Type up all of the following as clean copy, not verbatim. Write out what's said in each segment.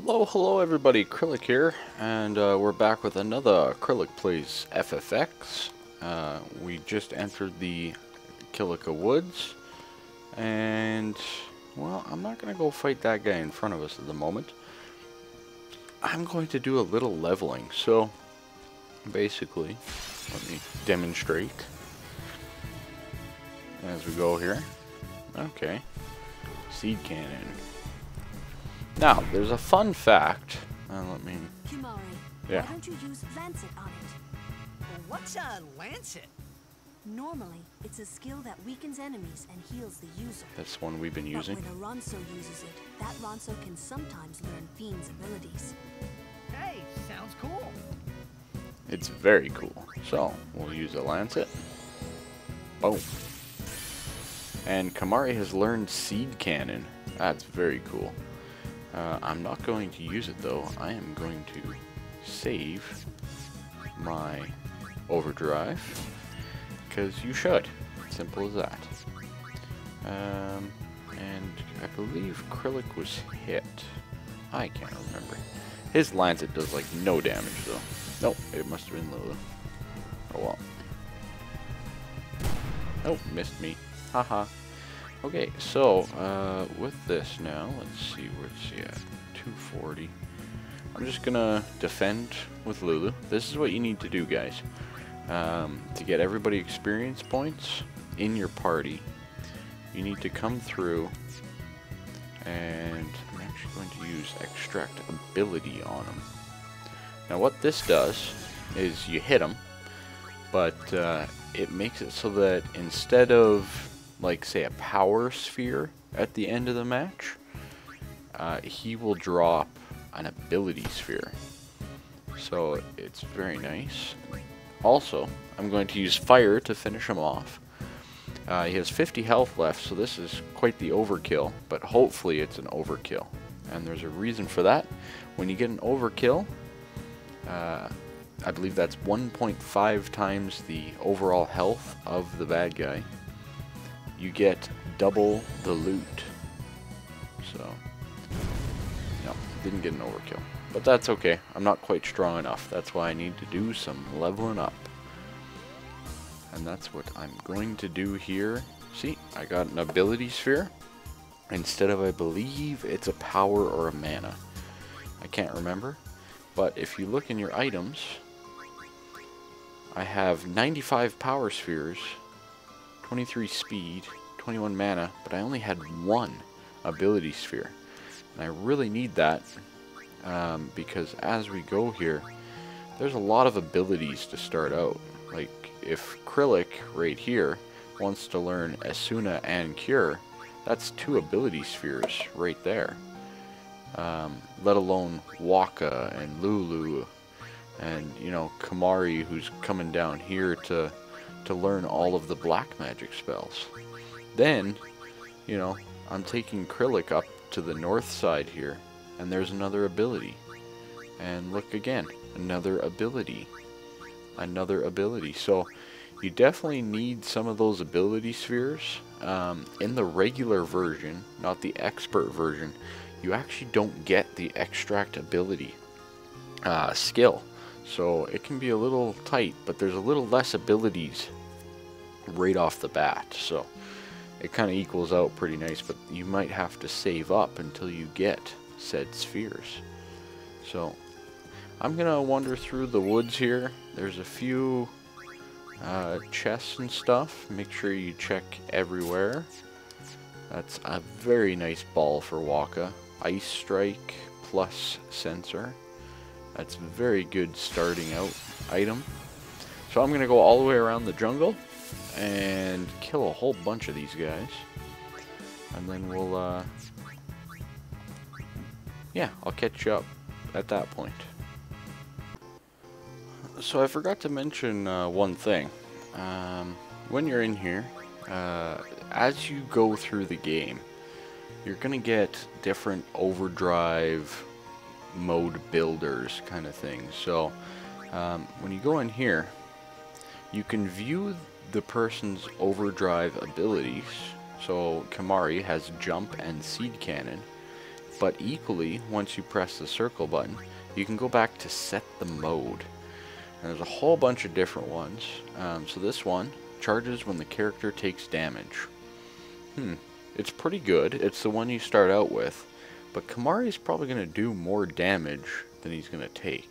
Hello everybody, Kryllyk here, and we're back with another Kryllyk Plays FFX. We just entered the Kilica Woods, and, well, I'm not going to go fight that guy in front of us at the moment. I'm going to do a little leveling, so, basically, let me demonstrate as we go here. Okay, seed cannon. Now, there's a fun fact. Let me... Kimari, yeah. why don't you use Lancet on it? What's a lancet? Normally, it's a skill that weakens enemies and heals the user. That's one we've been using. But when a Ronso uses it, that Ronso can sometimes learn Fiend's abilities. Hey, sounds cool. It's very cool. So, we'll use a Lancet. Boom. And Kimari has learned Seed Cannon. That's very cool. I'm not going to use it though. I am going to save my Overdrive, because you should. Simple as that. And I believe Kryllyk was hit. I can't remember. His Lancet does like no damage though. Nope, it must have been Lulu. Oh well. Oh, missed me. Haha. Okay, so, with this now, let's see, where's he at? 240. I'm just gonna defend with Lulu. This is what you need to do, guys. To get everybody experience points in your party, you need to come through, and I'm actually going to use Extract Ability on him. Now what this does is you hit him, but it makes it so that instead of, like, say, a power sphere at the end of the match, he will drop an ability sphere. So it's very nice. Also, I'm going to use fire to finish him off. He has 50 health left, so this is quite the overkill, but hopefully it's an overkill. And there's a reason for that. When you get an overkill, I believe that's 1.5 times the overall health of the bad guy. You get double the loot. So, no, didn't get an overkill. But that's okay. I'm not quite strong enough. That's why I need to do some leveling up. And that's what I'm going to do here. See, I got an ability sphere. Instead of, I believe, it's a power or a mana. I can't remember. But if you look in your items, I have 95 power spheres, 23 speed, 21 mana, but I only had one ability sphere. And I really need that because as we go here, there's a lot of abilities to start out. Like, if Kryllyk right here wants to learn Asuna and Cure, that's 2 ability spheres right there. Let alone Waka and Lulu and, you know, Kimari, who's coming down here to learn all of the black magic spells. Then, you know, I'm taking Kryllyk up to the north side here, and there's another ability. And look again, another ability. Another ability. So, you definitely need some of those ability spheres. In the regular version, not the expert version, you actually don't get the extract ability skill. So it can be a little tight, but there's a little less abilities right off the bat. So it kind of equals out pretty nice, but you might have to save up until you get said spheres. So I'm going to wander through the woods here. There's a few chests and stuff. Make sure you check everywhere. That's a very nice ball for Waka. Ice Strike plus Sensor. That's a very good starting out item. So I'm going to go all the way around the jungle and kill a whole bunch of these guys. And then we'll, yeah, I'll catch you up at that point. So I forgot to mention one thing. When you're in here, as you go through the game, you're going to get different overdrive mode builders kind of thing. So when you go in here, you can view the person's overdrive abilities. So Kimari has jump and seed cannon, But equally, once you press the circle button, you can go back to set the mode. And there's a whole bunch of different ones. So this one charges when the character takes damage. It's pretty good. It's the one you start out with. But Kimahri's probably going to do more damage than he's going to take.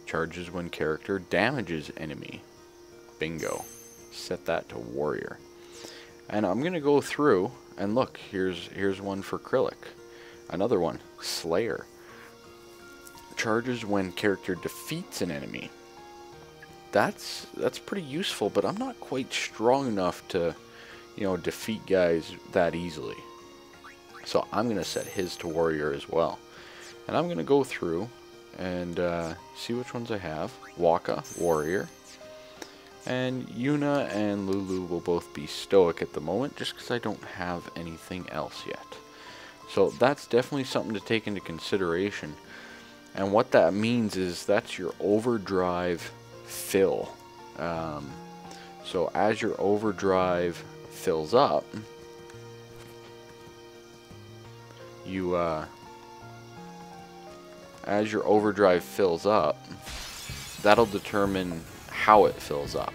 Charges when character damages enemy. Bingo. Set that to warrior. And I'm going to go through and look. Here's one for Kryllyk. Another one, Slayer. Charges when character defeats an enemy. That's pretty useful, but I'm not quite strong enough to, defeat guys that easily. So I'm going to set his to warrior as well. And I'm going to go through and see which ones I have. Waka, warrior. And Yuna and Lulu will both be stoic at the moment, just because I don't have anything else yet. So that's definitely something to take into consideration. And what that means is that's your overdrive fill. So as your overdrive fills up, that'll determine how it fills up.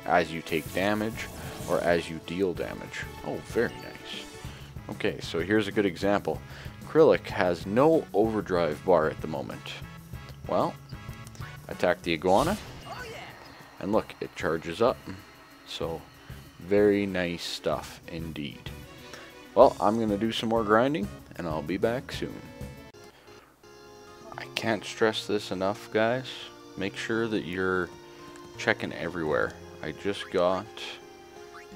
As you take damage or as you deal damage. Oh, very nice. Okay, so here's a good example. Kryllyk has no overdrive bar at the moment. Well, attack the iguana, and look, it charges up. So, very nice stuff indeed. Well, I'm going to do some more grinding, and I'll be back soon. I can't stress this enough, guys. Make sure that you're checking everywhere. I just got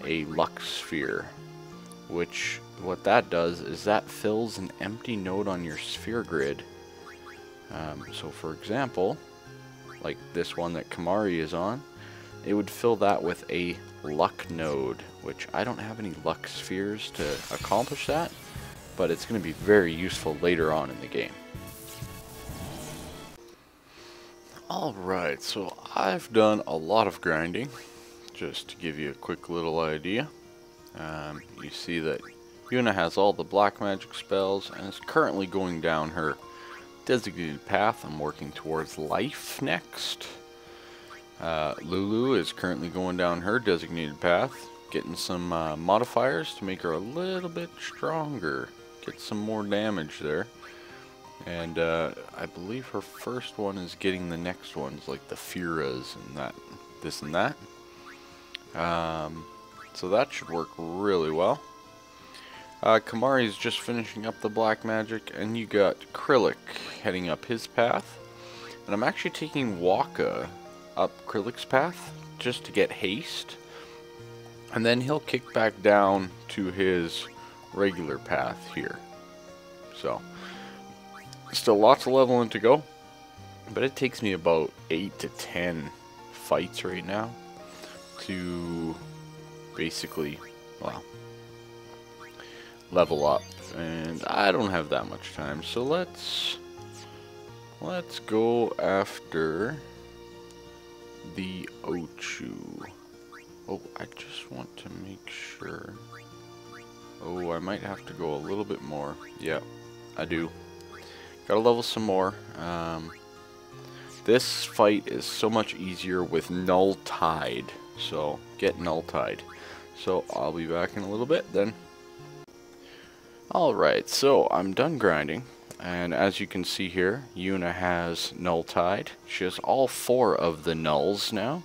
a luck sphere, which what that does is that fills an empty node on your sphere grid. So for example, like this one that Kimahri is on, it would fill that with a luck node, which I don't have any luck spheres to accomplish that, but it's going to be very useful later on in the game. Alright, so I've done a lot of grinding, just to give you a quick little idea. You see that Yuna has all the black magic spells and is currently going down her designated path. I'm working towards life next. Lulu is currently going down her designated path, getting some modifiers to make her a little bit stronger, get some more damage there. And I believe her first one is getting the next ones, like the Firas and that, this and that. So that should work really well. Kimahri is just finishing up the black magic, and you got Kryllyk heading up his path. And I'm actually taking Waka up Kryllyk's path just to get haste. And then he'll kick back down to his regular path here. So, still lots of leveling to go. But it takes me about 8 to 10 fights right now to basically, well, level up, and I don't have that much time, so let's go after the Ochu. Oh, I just want to make sure. Oh, I might have to go a little bit more. Yep, I do. Gotta level some more. This fight is so much easier with Null Tide, so get Null Tide. So I'll be back in a little bit then. Alright, so I'm done grinding, and as you can see here, Yuna has Null Tide. She has all 4 of the nulls now,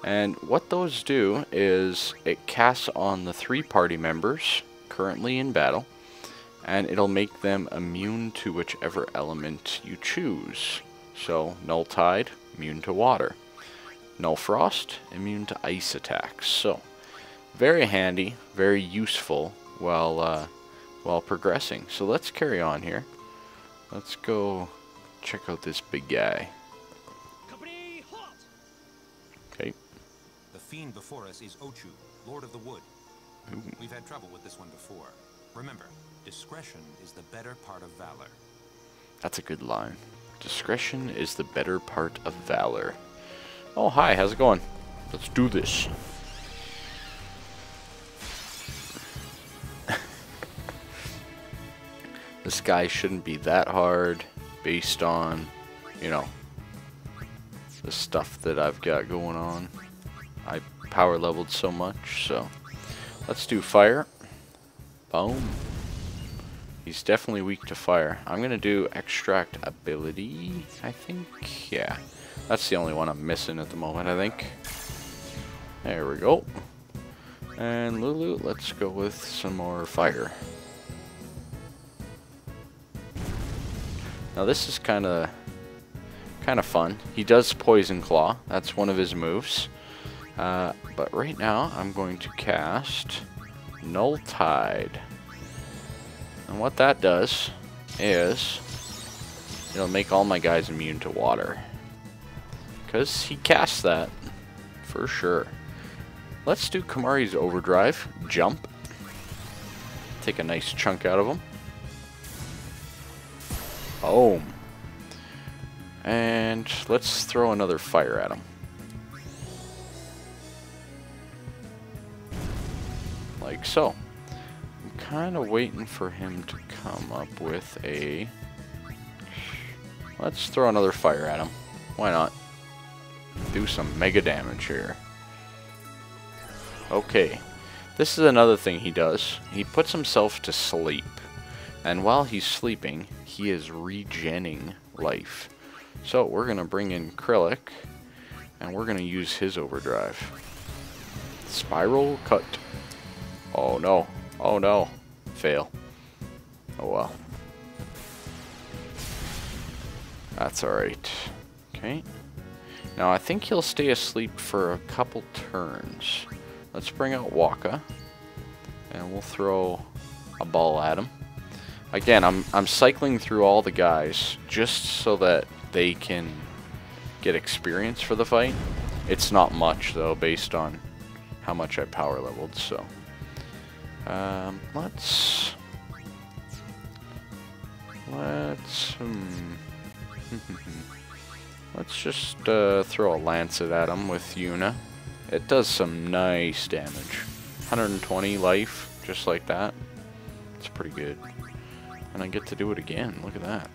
and what those do is it casts on the 3 party members currently in battle, and it'll make them immune to whichever element you choose. So, Null Tide, immune to water. Null Frost, immune to ice attacks. So, very handy, very useful while progressing. So let's carry on here. Let's go check out this big guy. Company, halt! Okay. The fiend before us is Ochu, Lord of the Wood. Ooh. We've had trouble with this one before. Remember, discretion is the better part of valor. That's a good line. Discretion is the better part of valor. Oh, hi, how's it going? Let's do this. This guy shouldn't be that hard based on, you know, the stuff that I've got going on. I power leveled so much, so let's do fire. Boom. He's definitely weak to fire. I'm gonna do extract ability, I think. Yeah, that's the only one I'm missing at the moment, I think. There we go. And Lulu, let's go with some more fire. Now this is kind of fun. He does Poison Claw. That's one of his moves. But right now, I'm going to cast Null Tide. And what that does is it'll make all my guys immune to water. Because he casts that, for sure. Let's do Kamari's Overdrive. Jump. Take a nice chunk out of him. Boom. And let's throw another fire at him. Like so. I'm kind of waiting for him to come up with a... Let's throw another fire at him. Why not? Do some mega damage here. Okay. This is another thing he does. He puts himself to sleep. And while he's sleeping, he is regenning life. So we're going to bring in Kryllyk, and we're going to use his overdrive. Spiral cut. Oh no. Oh no. Fail. Oh well. That's alright. Okay. Now I think he'll stay asleep for a couple turns. Let's bring out Waka, and we'll throw a ball at him. Again, I'm cycling through all the guys just so that they can get experience for the fight. It's not much though, based on how much I power leveled. So let's let's just throw a lancet at him with Yuna. It does some nice damage. 120 life, just like that. It's pretty good. And I get to do it again. Look at that.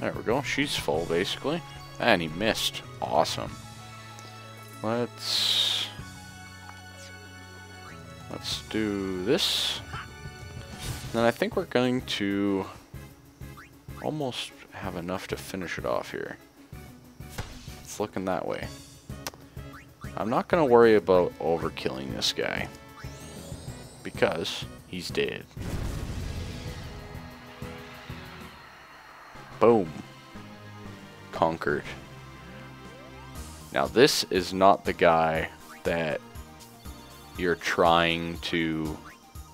There we go. She's full, basically. And he missed. Awesome. Let's do this. Then I think we're going to almost have enough to finish it off here. It's looking that way. I'm not going to worry about overkilling this guy, because he's dead. Boom. Conquered. Now this is not the guy that you're trying to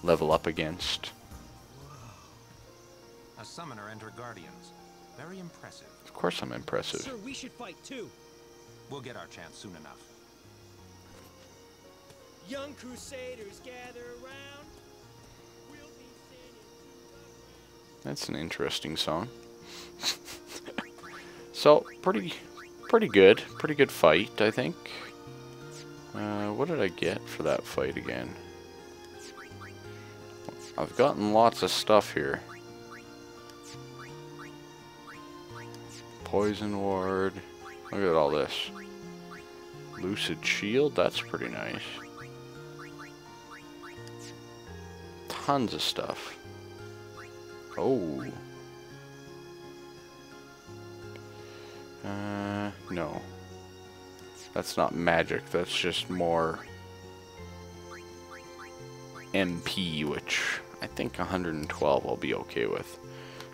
level up against. A summoner entered Guardians. Very impressive. Of course I'm impressive. Sir, we should fight too. We'll get our chance soon enough. Young Crusaders gather around. We'll be singing. That's an interesting song. So, pretty good. Pretty good fight, I think. What did I get for that fight again? I've gotten lots of stuff here. Poison Ward. Look at all this. Lucid Shield, that's pretty nice. Tons of stuff. Oh. No. That's not magic, that's just more MP, which I think 112 I'll be okay with.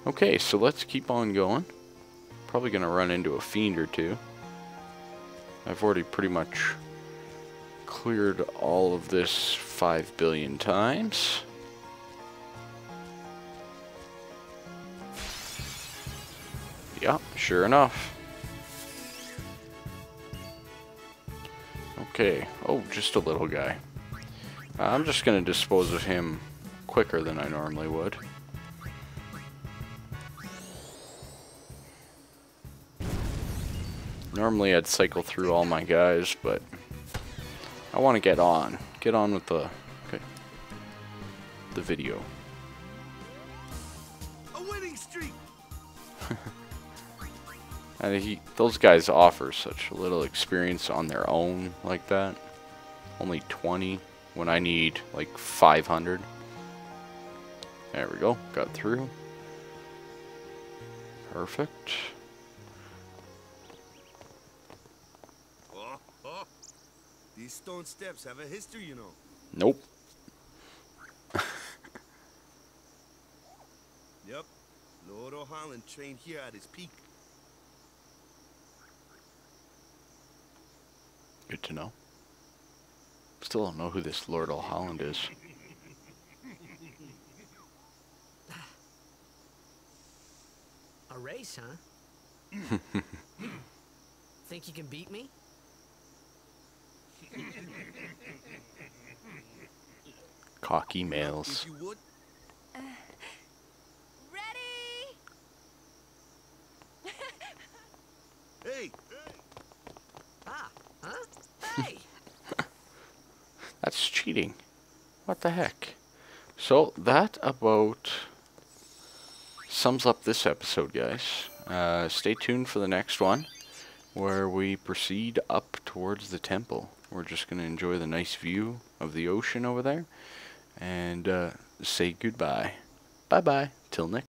Okay, so let's keep on going. Probably gonna run into a fiend or two. I've already pretty much cleared all of this 5 billion times. Yeah, sure enough. Okay. Oh, just a little guy. I'm just going to dispose of him quicker than I normally would. Normally I'd cycle through all my guys, but I want to get on. Get on with the the video. A winning streak. And those guys offer such little experience on their own like that. Only 20 when I need like 500. There we go, got through. Perfect. Oh. These stone steps have a history, you know. Nope. Yep. Lord O'Holland trained here at his peak. Good to know. Still don't know who this Lord O'Holland is. A race, huh? Think you can beat me? Cocky males. If you would. Ready? Hey. Ah, huh? Hey! That's cheating. What the heck? So that about sums up this episode, guys. Stay tuned for the next one, where we proceed up towards the temple. We're just going to enjoy the nice view of the ocean over there, and say goodbye. Bye-bye. Till next